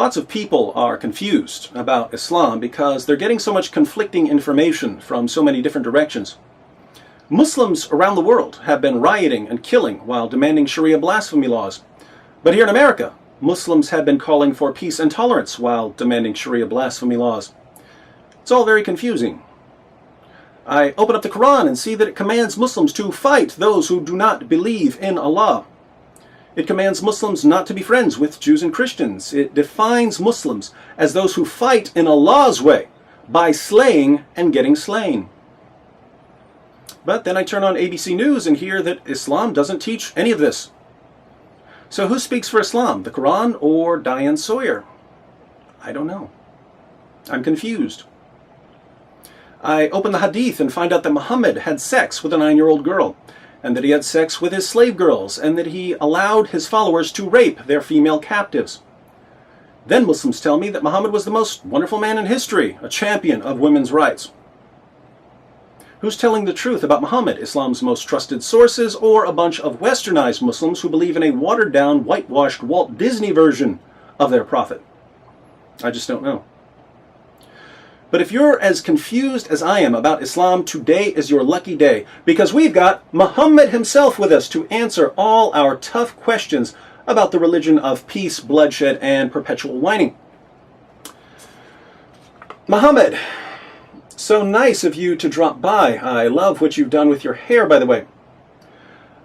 Lots of people are confused about Islam because they're getting so much conflicting information from so many different directions. Muslims around the world have been rioting and killing while demanding Sharia blasphemy laws. But here in America, Muslims have been calling for peace and tolerance while demanding Sharia blasphemy laws. It's all very confusing. I open up the Quran and see that it commands Muslims to fight those who do not believe in Allah. It commands Muslims not to be friends with Jews and Christians. It defines Muslims as those who fight in Allah's way by slaying and getting slain. But then I turn on ABC News and hear that Islam doesn't teach any of this. So who speaks for Islam, the Quran or Diane Sawyer? I don't know. I'm confused. I open the Hadith and find out that Muhammad had sex with a 9-year-old girl, and that he had sex with his slave girls, and that he allowed his followers to rape their female captives. Then Muslims tell me that Muhammad was the most wonderful man in history, a champion of women's rights. Who's telling the truth about Muhammad, Islam's most trusted sources, or a bunch of westernized Muslims who believe in a watered-down, whitewashed Walt Disney version of their prophet? I just don't know. But if you're as confused as I am about Islam, today is your lucky day, because we've got Muhammad himself with us to answer all our tough questions about the religion of peace, bloodshed, and perpetual whining. Muhammad, so nice of you to drop by. I love what you've done with your hair, by the way.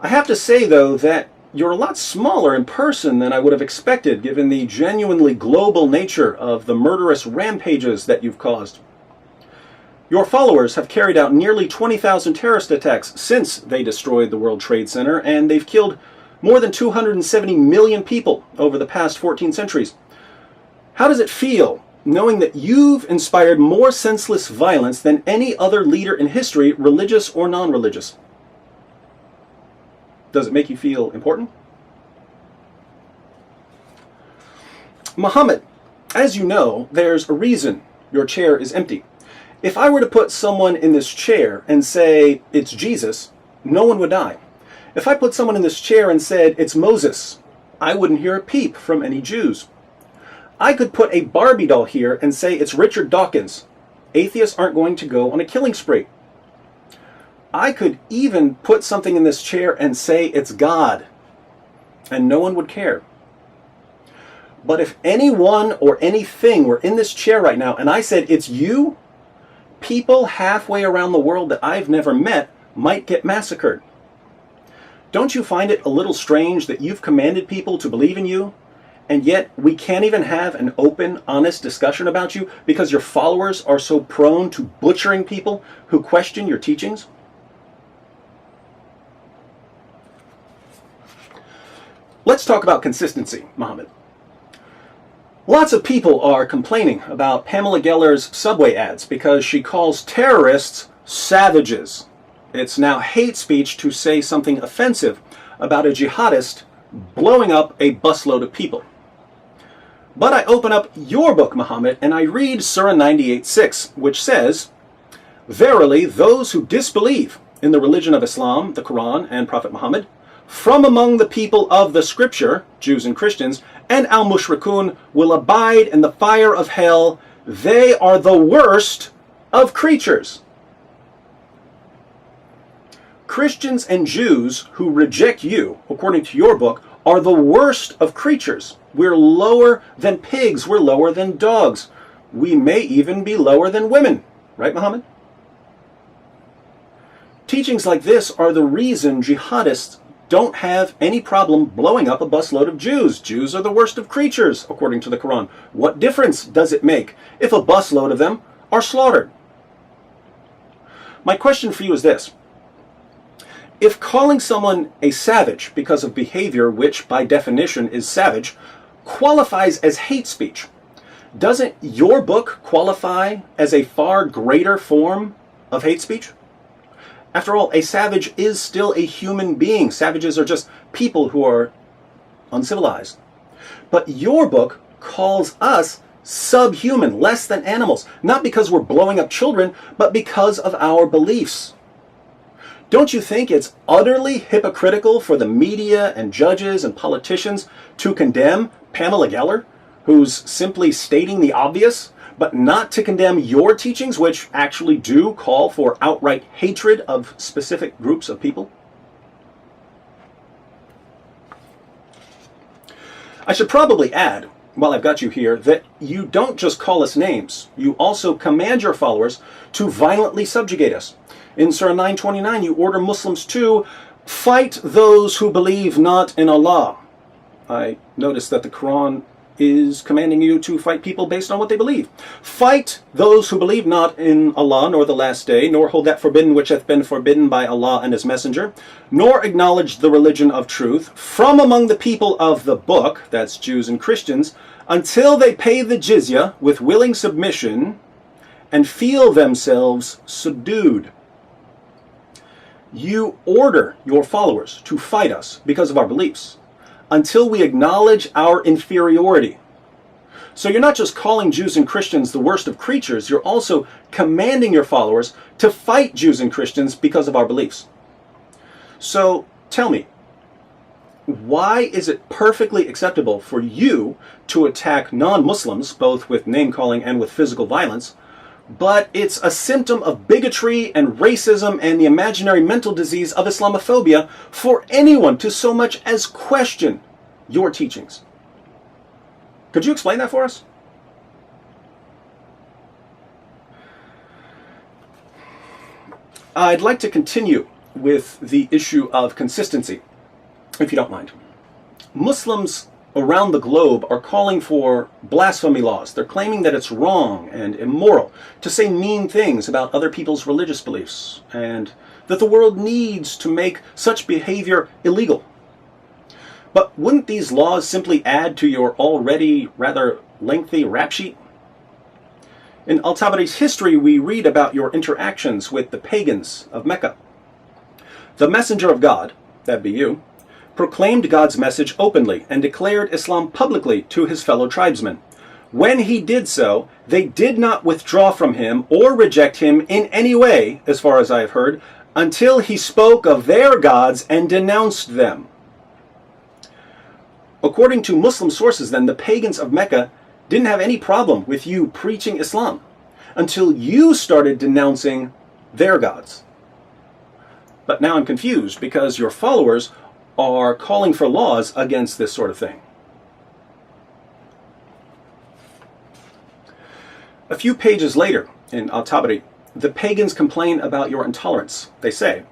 I have to say, though, that you're a lot smaller in person than I would have expected, given the genuinely global nature of the murderous rampages that you've caused. Your followers have carried out nearly 20,000 terrorist attacks since they destroyed the World Trade Center, and they've killed more than 270 million people over the past 14 centuries. How does it feel knowing that you've inspired more senseless violence than any other leader in history, religious or non-religious? Does it make you feel important? Muhammad, as you know, there's a reason your chair is empty. If I were to put someone in this chair and say it's Jesus, no one would die. If I put someone in this chair and said it's Moses, I wouldn't hear a peep from any Jews. I could put a Barbie doll here and say it's Richard Dawkins. Atheists aren't going to go on a killing spree. I could even put something in this chair and say it's God, and no one would care. But if anyone or anything were in this chair right now and I said it's you, people halfway around the world that I've never met might get massacred. Don't you find it a little strange that you've commanded people to believe in you, and yet we can't even have an open, honest discussion about you because your followers are so prone to butchering people who question your teachings? Let's talk about consistency, Muhammad. Lots of people are complaining about Pamela Geller's Subway ads because she calls terrorists savages. It's now hate speech to say something offensive about a jihadist blowing up a busload of people. But I open up your book, Muhammad, and I read Surah 98:6, which says, "Verily, those who disbelieve in the religion of Islam, the Quran, and Prophet Muhammad, from among the people of the Scripture, Jews and Christians, and al-mushrikun, will abide in the fire of hell. They are the worst of creatures." Christians and Jews who reject you, according to your book, are the worst of creatures. We're lower than pigs. We're lower than dogs. We may even be lower than women. Right, Muhammad? Teachings like this are the reason jihadists don't have any problem blowing up a busload of Jews. Jews are the worst of creatures, according to the Quran. What difference does it make if a busload of them are slaughtered? My question for you is this. If calling someone a savage because of behavior which, by definition, is savage, qualifies as hate speech, doesn't your book qualify as a far greater form of hate speech? After all, a savage is still a human being. Savages are just people who are uncivilized. But your book calls us subhuman, less than animals, not because we're blowing up children, but because of our beliefs. Don't you think it's utterly hypocritical for the media and judges and politicians to condemn Pamela Geller who's simply stating the obvious, but not to condemn your teachings, which actually do call for outright hatred of specific groups of people? I should probably add, while I've got you here, that you don't just call us names. You also command your followers to violently subjugate us. In Surah 929, you order Muslims to fight those who believe not in Allah. I notice that the Quran is commanding you to fight people based on what they believe. Fight those who believe not in Allah nor the last day, nor hold that forbidden which hath been forbidden by Allah and his messenger, nor acknowledge the religion of truth from among the people of the book, that's Jews and Christians, until they pay the jizya with willing submission and feel themselves subdued. You order your followers to fight us because of our beliefs, until we acknowledge our inferiority. So you're not just calling Jews and Christians the worst of creatures, you're also commanding your followers to fight Jews and Christians because of our beliefs. So tell me, why is it perfectly acceptable for you to attack non-Muslims, both with name-calling and with physical violence, but it's a symptom of bigotry and racism and the imaginary mental disease of Islamophobia for anyone to so much as question your teachings? Could you explain that for us? I'd like to continue with the issue of consistency, if you don't mind. Muslims around the globe are calling for blasphemy laws. They're claiming that it's wrong and immoral to say mean things about other people's religious beliefs, and that the world needs to make such behavior illegal. But wouldn't these laws simply add to your already rather lengthy rap sheet? In Al-Tabari's history, we read about your interactions with the pagans of Mecca. The messenger of God, that'd be you, proclaimed God's message openly and declared Islam publicly to his fellow tribesmen. When he did so, they did not withdraw from him or reject him in any way, as far as I have heard, until he spoke of their gods and denounced them. According to Muslim sources, then, the pagans of Mecca didn't have any problem with you preaching Islam until you started denouncing their gods. But now I'm confused because your followers are calling for laws against this sort of thing. A few pages later in Al-Tabari, the pagans complain about your intolerance. They say,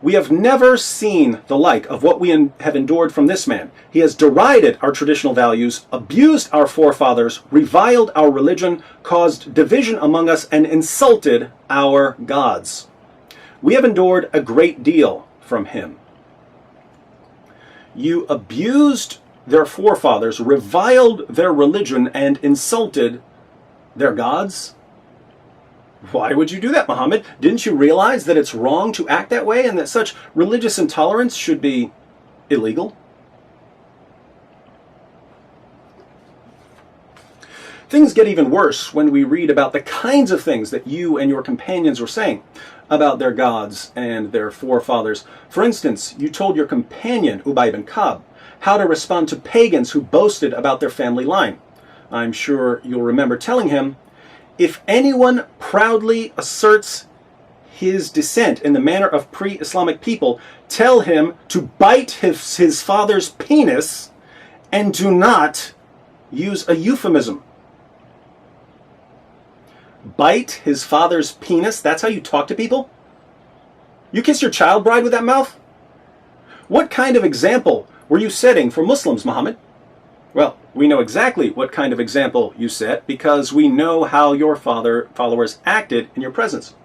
"We have never seen the like of what we have endured from this man. He has derided our traditional values, abused our forefathers, reviled our religion, caused division among us, and insulted our gods. We have endured a great deal from him." You abused their forefathers, reviled their religion, and insulted their gods? Why would you do that, Muhammad? Didn't you realize that it's wrong to act that way and that such religious intolerance should be illegal? Things get even worse when we read about the kinds of things that you and your companions were saying about their gods and their forefathers. For instance, you told your companion, Ubay ibn Ka'b, how to respond to pagans who boasted about their family line. I'm sure you'll remember telling him, "If anyone proudly asserts his descent in the manner of pre-Islamic people, tell him to bite his father's penis and do not use a euphemism." Bite his father's penis? That's how you talk to people? You kiss your child bride with that mouth? What kind of example were you setting for Muslims, Muhammad? Well, we know exactly what kind of example you set because we know how your followers acted in your presence.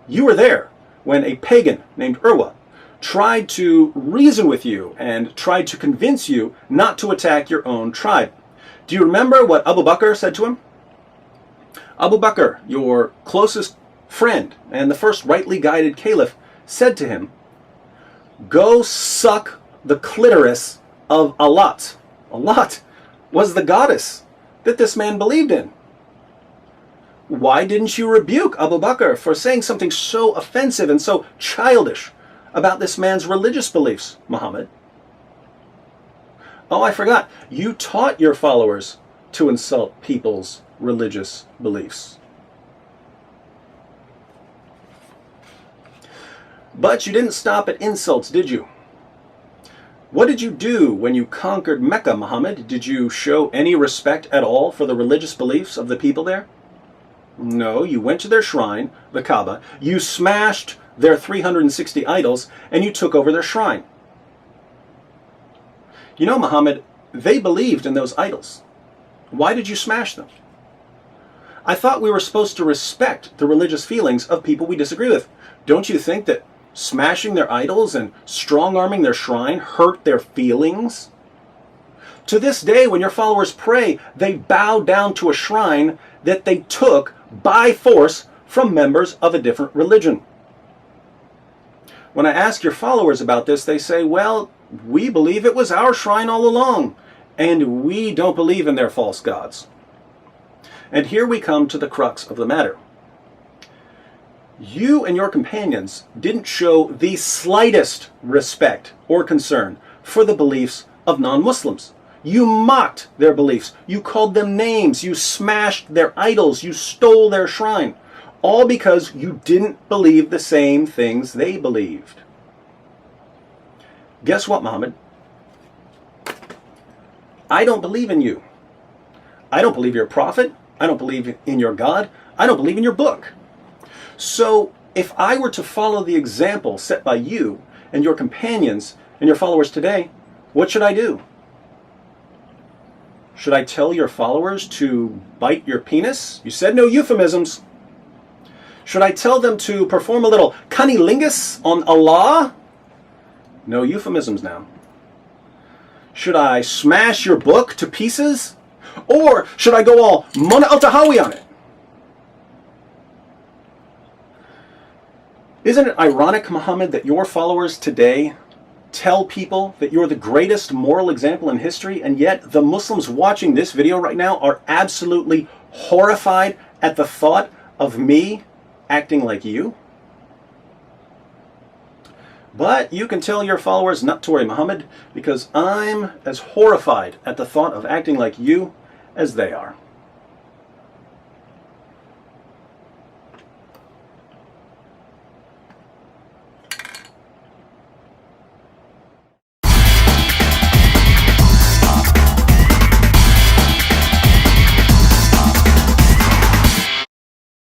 You were there when a pagan named Urwa tried to reason with you and tried to convince you not to attack your own tribe. Do you remember what Abu Bakr said to him? Abu Bakr, your closest friend and the first rightly guided caliph, said to him, "Go suck the clitoris of Allat." Allat was the goddess that this man believed in. Why didn't you rebuke Abu Bakr for saying something so offensive and so childish about this man's religious beliefs, Muhammad? Oh, I forgot. You taught your followers to insult people's religious beliefs. But you didn't stop at insults, did you? What did you do when you conquered Mecca, Muhammad? Did you show any respect at all for the religious beliefs of the people there? No, you went to their shrine, the Kaaba, you smashed their 360 idols, and you took over their shrine. You know, Muhammad, they believed in those idols. Why did you smash them? I thought we were supposed to respect the religious feelings of people we disagree with. Don't you think that smashing their idols and strong-arming their shrine hurt their feelings? To this day, when your followers pray, they bow down to a shrine that they took by force from members of a different religion. When I ask your followers about this, they say, well, we believe it was our shrine all along, and we don't believe in their false gods. And here we come to the crux of the matter. You and your companions didn't show the slightest respect or concern for the beliefs of non-Muslims. You mocked their beliefs. You called them names. You smashed their idols. You stole their shrine. All because you didn't believe the same things they believed. Guess what, Muhammad? I don't believe in you. I don't believe you're a prophet. I don't believe in your God. I don't believe in your book. So if I were to follow the example set by you and your companions and your followers today, what should I do? Should I tell your followers to bite your penis? You said no euphemisms. Should I tell them to perform a little cunnilingus on Allah? No euphemisms now. Should I smash your book to pieces? Or should I go all Mona al-Tahawi on it? Isn't it ironic, Muhammad, that your followers today tell people that you're the greatest moral example in history, and yet the Muslims watching this video right now are absolutely horrified at the thought of me acting like you? But you can tell your followers not to worry, Muhammad, because I'm as horrified at the thought of acting like you as they are.